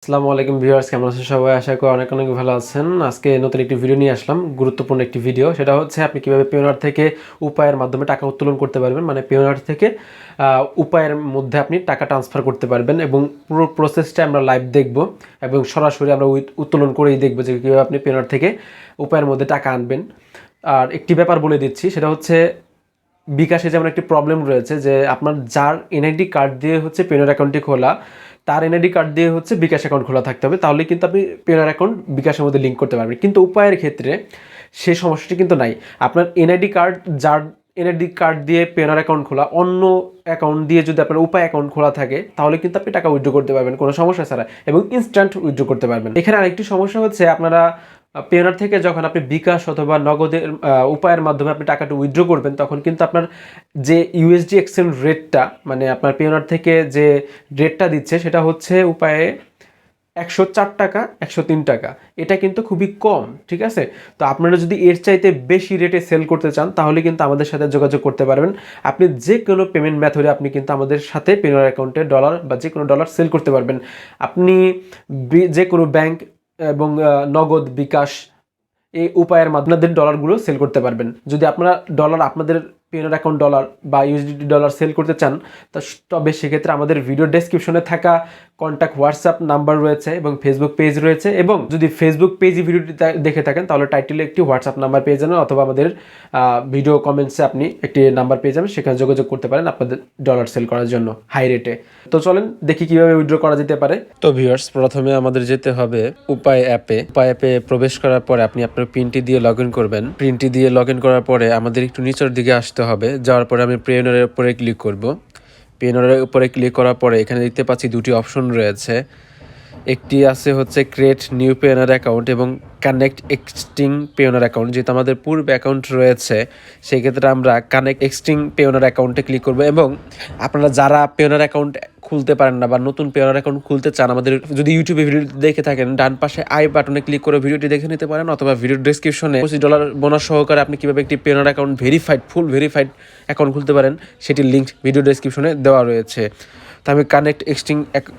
আসসালামু আলাইকুম ভিউয়ার্স, কেমন আছেন সবাই? আশা করি অনেক অনেক ভালো আছেন। আজকে নতুন একটি ভিডিও নিয়ে আসলাম, গুরুত্বপূর্ণ একটি ভিডিও। সেটা হচ্ছে আপনি কিভাবে পেওনার থেকে উপায়ের মাধ্যমে টাকা উত্তোলন করতে পারবেন, মানে পেওনার থেকে উপায়ের মধ্যে আপনি টাকা ট্রান্সফার করতে পারবেন, এবং পুরো প্রসেসটা আমরা লাইভ দেখব এবং সরাসরি আমরা উত্তোলন করেই দেখবো যে কীভাবে আপনি পেওনার থেকে উপায়ের মধ্যে টাকা আনবেন। আর একটি ব্যাপার বলে দিচ্ছি, সেটা হচ্ছে বিকাশে যেমন একটি প্রবলেম রয়েছে যে আপনার যার এনআইডি কার্ড দিয়ে হচ্ছে পেওনার অ্যাকাউন্টটি খোলা, তার এনআইডি কার্ড দিয়ে হচ্ছে বিকাশ অ্যাকাউন্ট খোলা থাকতে হবে, তাহলে কিন্তু আপনি পেওনার অ্যাকাউন্ট বিকাশের মধ্যে লিঙ্ক করতে পারবেন। কিন্তু উপায়ের ক্ষেত্রে সেই সমস্যাটি কিন্তু নাই। আপনার এনআইডি কার্ড, যার এনআইডি কার্ড দিয়ে পেওনার অ্যাকাউন্ট খোলা, অন্য অ্যাকাউন্ট দিয়ে যদি আপনার উপায় অ্যাকাউন্ট খোলা থাকে, তাহলে কিন্তু আপনি টাকা উইথড্র করতে পারবেন কোনো সমস্যা ছাড়া, এবং ইনস্ট্যান্ট উইথড্র করতে পারবেন। এখানে আরেকটি সমস্যা হচ্ছে, আপনারা পেওনার থেকে যখন আপনি বিকাশ অথবা নগদের উপায়ের মাধ্যমে আপনি টাকাটা উইথড্র করবেন, তখন কিন্তু আপনার যে ইউএসডি এক্সচেঞ্জ রেটটা, মানে আপনার পেওনার থেকে যে রেটটা দিচ্ছে, সেটা হচ্ছে উপায়ে 104 টাকা, 103 টাকা। এটা কিন্তু খুবই কম, ঠিক আছে? তো আপনারা যদি এর চাইতে বেশি রেটে সেল করতে চান, তাহলে কিন্তু আমাদের সাথে যোগাযোগ করতে পারবেন। আপনি যে কোনো পেমেন্ট মেথডে আপনি কিন্তু আমাদের সাথে পেওনার অ্যাকাউন্টে ডলার বা যে কোনো ডলার সেল করতে পারবেন। আপনি যে কোনো ব্যাংক এবং নগদ, বিকাশ, এই উপায়ের মাধ্যমে আপনাদের ডলারগুলো সেল করতে পারবেন। যদি আপনারা ডলার, আপনাদের পেওনার অ্যাকাউন্ট ডলার বা ইউএসডিটি ডলার সেল করতে চান, তবে সেক্ষেত্রে আমাদের ভিডিও ডেসক্রিপশনে থাকা কন্ট্যাক্ট হোয়াটসঅ্যাপ নাম্বার রয়েছে এবং ফেসবুক পেজ রয়েছে, এবং যদি ফেসবুক পেজে ভিডিওটি দেখে থাকেন, তাহলে টাইটেলে একটি হোয়াটসঅ্যাপ নাম্বার পেয়ে যাবেন, অথবা আমাদের ভিডিও কমেন্টসে আপনি একটি নাম্বার পেয়ে যাবেন, সেখানে যোগাযোগ করতে পারেন আপনাদের ডলার সেল করার জন্য হাই রেটে। তো চলেন দেখি কিভাবে উইথড্র করা যেতে পারে। তো ভিউয়ার্স, প্রথমে আমাদের যেতে হবে উপায় অ্যাপে। উপায় অ্যাপে প্রবেশ করার পরে আপনি আপনার পিনটি দিয়ে লগ ইন করবেন। পিনটি দিয়ে লগ ইন করার পরে আমাদের একটু নিচের দিকে আসতে হবে। যাওয়ার পরে আমি পেওনারের উপরে ক্লিক করব। পেওনারের উপরে ক্লিক করার পরে এখানে দেখতে পাচ্ছি দুটি অপশন রয়েছে। একটি আছে হচ্ছে ক্রিয়েট নিউ পেওনার অ্যাকাউন্ট এবং কানেক্ট এক্সটিং পেওনার অ্যাকাউন্ট। যেহেতু আমাদের পূর্বে অ্যাকাউন্ট রয়েছে, সেই ক্ষেত্রে আমরা কানেক্ট এক্সটিং পেওনার অ্যাকাউন্টে ক্লিক করব। এবং আপনারা যারা পেওনার অ্যাকাউন্ট খুলতে পারেন না বা নতুন পেওনার অ্যাকাউন্ট খুলতে চান, আমাদের যদি ইউটিউবে ভিডিও দেখে থাকেন, ডান পাশে আই বাটনে ক্লিক করে ভিডিওটি দেখে নিতে পারেন, অথবা ভিডিও ডেসক্রিপশনে $25 বোনাস সহকারে আপনি কীভাবে একটি পেওনার অ্যাকাউন্ট ফুল ভেরিফাইড অ্যাকাউন্ট খুলতে পারেন, সেটির লিঙ্ক ভিডিও ডেসক্রিপশনে দেওয়া রয়েছে। তো আমি কানেক্ট এক্সটিং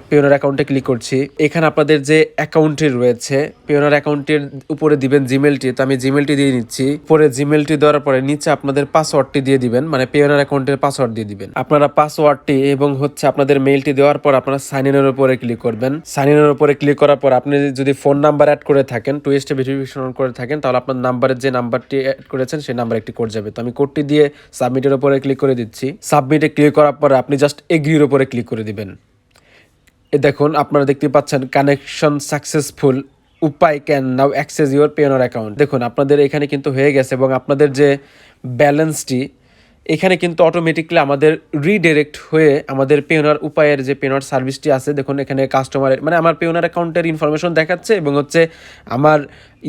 পেওনার অ্যাকাউন্টে ক্লিক করছি। এখানে আপনাদের যে অ্যাকাউন্টটি রয়েছে, পেওনার অ্যাকাউন্টের উপরে দিবেন জিমেলটি। তো আমি জিমেলটি দিয়ে নিচ্ছি। পরে জিমেলটি দেওয়ার পরে নিচে আপনাদের পাসওয়ার্ডটি দিয়ে দিবেন, মানে পেওনার অ্যাকাউন্টের পাসওয়ার্ড দিয়ে দিবেন। আপনারা পাসওয়ার্ডটি এবং হচ্ছে আপনাদের মেইলটি দেওয়ার পর আপনারা সাইন ইনের উপরে ক্লিক করবেন। সাইন ইনের উপরে ক্লিক করার পর আপনি যদি ফোন নাম্বার অ্যাড করে থাকেন, 2 স্টেপ ভেরিফিকেশন করে থাকেন, তাহলে আপনার নাম্বারের যে নাম্বারটি অ্যাড করেছেন সেই নাম্বার একটি কোড যাবে। তো আমি কোডটি দিয়ে সাবমিটের উপরে ক্লিক করে দিচ্ছি। সাবমিটে ক্লিক করার পরে আপনি জাস্ট এগ্রির উপরে ক্লিক করে দিবেন। দেখুন, আপনারা দেখতে পাচ্ছেন কানেকশন সাকসেসফুল, উপায় can now access your Payoneer account. দেখুন, আপনাদের এখানে কিন্তু হয়ে গেছে, এবং আপনাদের যে ব্যালেন্সটি এখানে কিন্তু অটোমেটিকলি আমাদের রিডিরেক্ট হয়ে আমাদের পেওনার উপায়ের যে পেওনার সার্ভিসটি আছে, দেখুন এখানে কাস্টমারের, মানে আমার পেওনার অ্যাকাউন্টের ইনফরমেশন দেখাচ্ছে, এবং হচ্ছে আমার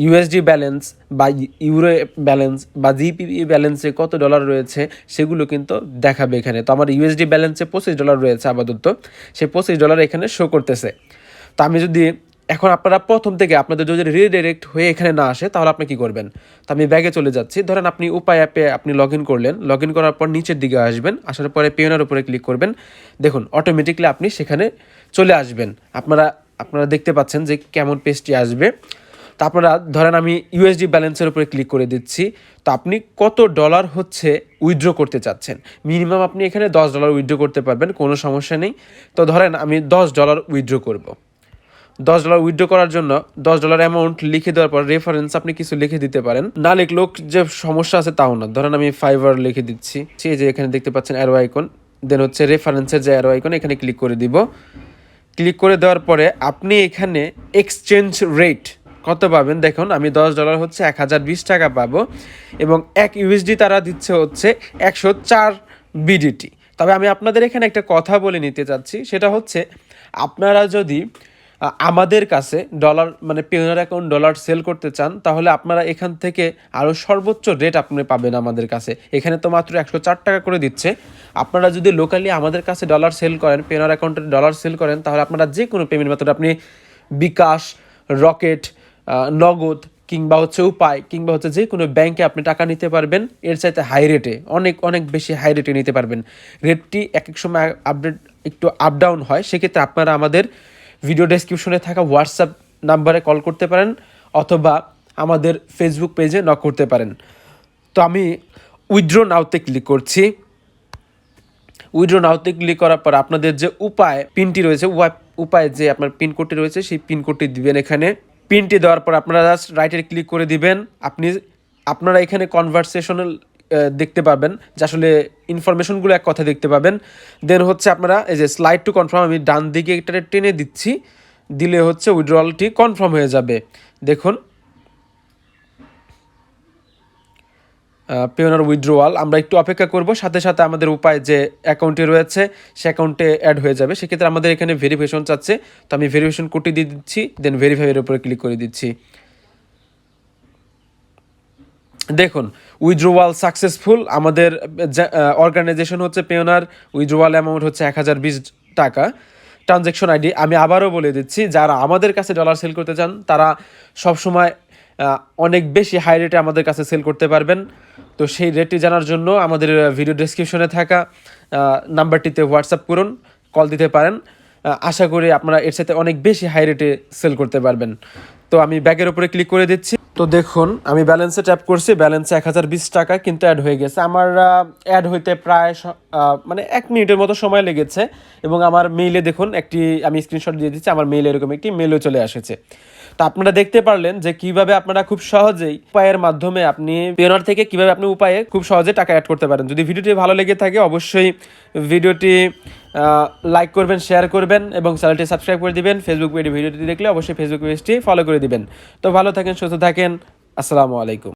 ইউএসডি ব্যালেন্স বা ইউরো ব্যালেন্স বা জিপিপি ব্যালেন্সে কত ডলার রয়েছে সেগুলো কিন্তু দেখাবে এখানে। তো আমার ইউএসডি ব্যালেন্সে $25 রয়েছে আপাতত, সেই $25 এখানে শো করতেছে। তো আমি যদি এখন, আপনারা প্রথম থেকে আপনাদের যদি রিডাইরেক্ট হয়ে এখানে না আসে, তাহলে আপনি কি করবেন? তো আমি ব্যাগে চলে যাচ্ছি। ধরেন আপনি উপায় অ্যাপে আপনি লগ ইন করলেন, লগ ইন করার পর নিচের দিকে আসবেন, আসার পরে পেওনার উপরে ক্লিক করবেন। দেখুন, অটোমেটিকলি আপনি সেখানে চলে আসবেন। আপনারা দেখতে পাচ্ছেন যে কেমন পেজটি আসবে। তো আপনারা ধরেন আমি ইউএসডি ব্যালেন্সের উপরে ক্লিক করে দিচ্ছি। তো আপনি কত ডলার হচ্ছে উইথড্র করতে চাচ্ছেন? মিনিমাম আপনি এখানে $10 উইথড্র করতে পারবেন, কোনো সমস্যা নেই। তো ধরেন আমি $10 উইথড্র করব। $10 উইথড্র করার জন্য $10 অ্যামাউন্ট লিখে দেওয়ার পর রেফারেন্স আপনি কিছু লিখে দিতে পারেন। না লিখলেও যে সমস্যা আছে তাও না। ধরেন আমি $5 লিখে দিচ্ছি। এই যে এখানে দেখতে পাচ্ছেন অ্যারো আইকন, দেন হচ্ছে রেফারেন্সের যে অ্যারো আইকন, এখানে ক্লিক করে দিব। ক্লিক করে দেওয়ার পরে আপনি এখানে এক্সচেঞ্জ রেট কত পাবেন দেখুন। আমি $10 হচ্ছে 1020 টাকা পাবো, এবং 1 ইউএসডি তারা দিচ্ছে হচ্ছে 104 বিডিটি। তবে আমি আপনাদের এখানে একটা কথা বলে নিতে চাচ্ছি, সেটা হচ্ছে আপনারা যদি আমাদের কাছে ডলার, মানে পেওনার অ্যাকাউন্ট ডলার সেল করতে চান, তাহলে আপনারা এখান থেকে আরও সর্বোচ্চ রেট আপনি পাবেন আমাদের কাছে। এখানে তো মাত্র 104 টাকা করে দিচ্ছে। আপনারা যদি লোকালি আমাদের কাছে ডলার সেল করেন, পেওনার অ্যাকাউন্টে ডলার সেল করেন, তাহলে আপনারা যে কোনো পেমেন্ট মেথড, আপনি বিকাশ, রকেট, নগদ, কিংবা হচ্ছে উপায়, কিংবা হচ্ছে যে কোনো ব্যাংকে আপনি টাকা নিতে পারবেন এর চাইতে হাই রেটে, অনেক অনেক বেশি হাই রেটে নিতে পারবেন। রেটটি এক এক সময় আপডেট একটু আপ ডাউন হয়, সেক্ষেত্রে আপনারা আমাদের ভিডিও ডেসক্রিপশনে থাকা হোয়াটসঅ্যাপ নাম্বারে কল করতে পারেন অথবা আমাদের ফেসবুক পেজে নক করতে পারেন। তো আমি উইথড্র নাওতে ক্লিক করছি। উইথড্র নাওতে ক্লিক করার পর আপনাদের যে উপায় পিনটি রয়েছে, উপায় যে আপনার পিনকোডটি রয়েছে সেই পিনকোডটি দিবেন। এখানে পিনটি দেওয়ার পর আপনারা জাস্ট রাইটে ক্লিক করে দিবেন। আপনারা এখানে কনভারসেশনাল দেখতে পাবেন, যে আসলে ইনফরমেশনগুলো এক কথা দেখতে পাবেন। দেন হচ্ছে আপনারা এই যে স্লাইড টু কনফার্ম, আমি ডান দিকে একটা টেনে দিচ্ছি, দিলে হচ্ছে উইথড্রয়ালটি কনফার্ম হয়ে যাবে। দেখুন পেওনার উইথড্রোয়াল। আমরা একটু অপেক্ষা করব, সাথে সাথে আমাদের উপায় যে অ্যাকাউন্টে রয়েছে সে অ্যাকাউন্টে অ্যাড হয়ে যাবে। সেক্ষেত্রে আমাদের এখানে ভেরিফিকেশন চাচ্ছে, তো আমি ভেরিফিকেশন কোডটি দিয়ে দিচ্ছি, দেন ভেরিফাইয়ের উপরে ক্লিক করে দিচ্ছি। দেখুন উইথড্রোয়াল সাকসেসফুল। আমাদের অর্গানাইজেশন হচ্ছে পেওনার, উইথড্রোয়াল অ্যামাউন্ট হচ্ছে 1020 টাকা। ট্রানজ্যাকশন আইডি আমি আবারও বলে দিচ্ছি, যারা আমাদের কাছে ডলার সেল করতে চান তারা সবসময় অনেক বেশি হাই রেটে আমাদের কাছে সেল করতে পারবেন। তো সেই রেটটি জানার জন্য আমাদের ভিডিও ডেসক্রিপশনে থাকা নাম্বারটিতে হোয়াটসঅ্যাপ করুন, কল দিতে পারেন। আশা করি আপনারা এর সাথে অনেক বেশি হাই রেটে সেল করতে পারবেন। তো আমি ব্যাগের উপরে ক্লিক করে দিচ্ছি। তো দেখুন আমি ব্যালেন্সে ট্যাপ করছি, ব্যালেন্সে 1020 টাকা কিন্তু অ্যাড হয়ে গেছে। আমার অ্যাড হইতে প্রায় মানে 1 মিনিটের মতো সময় লেগেছে, এবং আমার মেইলে দেখুন আমি স্ক্রিনশট দিয়ে দিচ্ছি, আমার মেইলে এরকম একটি মেইলও চলে এসেছে। তো আপনারা দেখতে পারলেন যে কিভাবে আপনারা খুব সহজেই উপায়ের মাধ্যমে আপনি পেওনার থেকে কিভাবে আপনি উপায়ে খুব সহজে টাকা অ্যাড করতে পারেন। যদি ভিডিওটি ভালো লেগে থাকে অবশ্যই ভিডিওটি লাইক করবেন, শেয়ার করবেন এবং চ্যানেলটি সাবস্ক্রাইব করে দিবেন। ফেসবুক পেজে ভিডিওটি দেখলে অবশ্যই ফেসবুক পেজটি ফলো করে দিবেন। তো ভালো থাকেন, সুস্থ থাকেন, আসসালামু আলাইকুম।